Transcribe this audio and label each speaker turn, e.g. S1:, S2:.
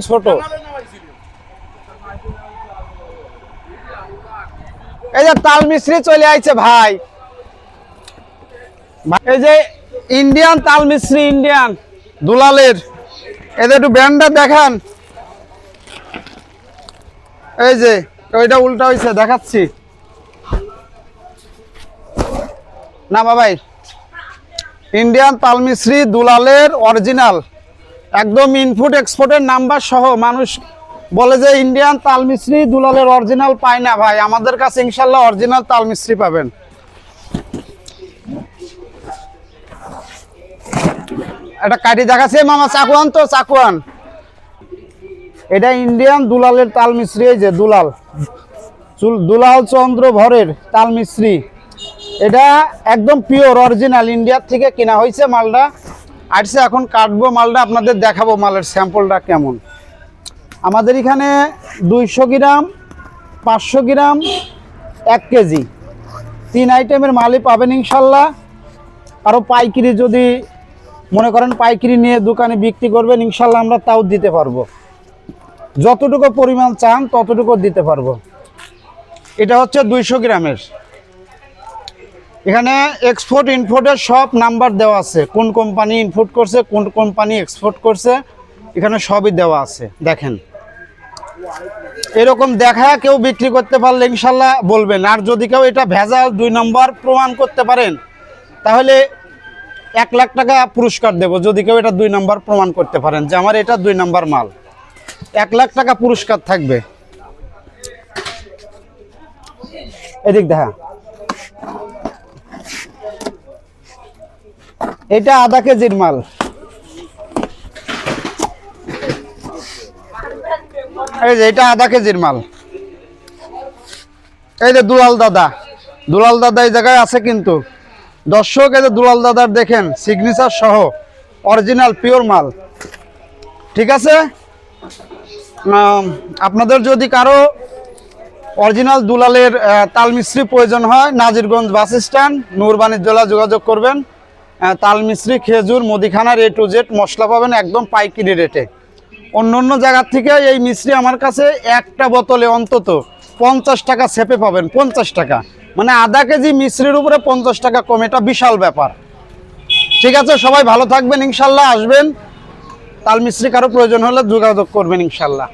S1: ছোট এই যে তাল মিস্ত্রি চলে আইছে ভাই, এই যে ইন্ডিয়ান তাল মিস্ত্রি, ইন্ডিয়ান দুলালের। এদের একটু ব্যান্ডটা দেখান। এই যে ওইটা উল্টা হয়েছে, দেখাচ্ছি না বাবাই। ইন্ডিয়ান তাল মিস্ত্রি দুলালের অরিজিনাল, একদম ইনপুট এক্সপোর্টের নাম্বার সহ। মানুষ বলে যে ইন্ডিয়ান তাল মিস্ত্রি দুলালের অরিজিনাল পায় না, ভাই আমাদের কাছে ইনশাল্লাহ অরিজিনাল তাল মিস্ত্রি পাবেন। এটা কাটি দেখাচ্ছে মামা, চাকুয়ান তো চাকুয়ান। এটা ইন্ডিয়ান দুলালের তাল মিস্ত্রি, এই যে দুলাল, দুলাল চন্দ্র ভরের তাল মিস্ত্রি। এটা একদম পিওর অরিজিনাল, ইন্ডিয়ার থেকে কেনা হয়েছে মালটা। আসছে এখন কাটবো মালটা, আপনাদের দেখাবো মালের স্যাম্পলটা কেমন। আমাদের এখানে 200 গ্রাম, 500 গ্রাম, 1 কেজি 3 আইটেমের মালই পাবেন ইনশাল্লাহ। আরও পাইকারি যদি মনে করেন পাইকারি নিয়ে দোকানে বিক্রি করবেন ইনশাল্লাহ আমরা তাও দিতে পারবো, যতটুকু পরিমাণ চান ততটুকু দিতে পারবো। এটা হচ্ছে 200 গ্রামের। এখানে এক্সপোর্ট ইম্পোর্টের সব নাম্বার দেওয়া আছে, কোন কোম্পানি ইম্পোর্ট করছে, কোন কোম্পানি এক্সপোর্ট করছে, এখানে সবই দেওয়া আছে। দেখেন এরকম দেখা কেউ বিক্রি করতে পারলে ইনশাল্লাহ বলবেন। আর যদি কেউ এটা ভেজাল 2 নম্বর প্রমাণ করতে পারেন তাহলে 1 লাখ টাকা পুরস্কার দেব। যদি কেউ এটা 2 নম্বর প্রমাণ করতে পারেন যে আমার এটা 2 নম্বর মাল, 1 লাখ টাকা পুরস্কার থাকবে। এদিক দেখা, এটা আধা কেজির মাল। এই যে এটা আধা কেজির মাল। এই যে দুলাল দাদা, দুলাল দাদা এই জায়গায় আছে কিন্তু দর্শক। এই যে দুলাল দাদার দেখেন সিগনেচার সহ অরিজিনাল পিওর মাল, ঠিক আছে। আপনাদের যদি কারো অরিজিনাল দুলালের তাল মিস্ত্রি প্রয়োজন হয়, নাজিরগঞ্জ বাস স্ট্যান্ড, নূর বাণিজ্যলা যোগাযোগ করবেন। তাল মিস্ত্রি, খেজুর, মুদিখানার A to Z মশলা পাবেন একদম পাইকারি রেটে। অন্য জায়গার থেকে এই মিস্ত্রি আমার কাছে একটা বোতলে অন্তত 50 টাকা ছেপে পাবেন, 50 টাকা, মানে আধা কেজি মিস্ত্রির উপরে 50 টাকা কম, এটা বিশাল ব্যাপার। ঠিক আছে, সবাই ভালো থাকবেন ইনশাল্লাহ, আসবেন। তাল মিস্ত্রি কারো প্রয়োজন হলে যোগাযোগ করবেন ইনশাল্লাহ।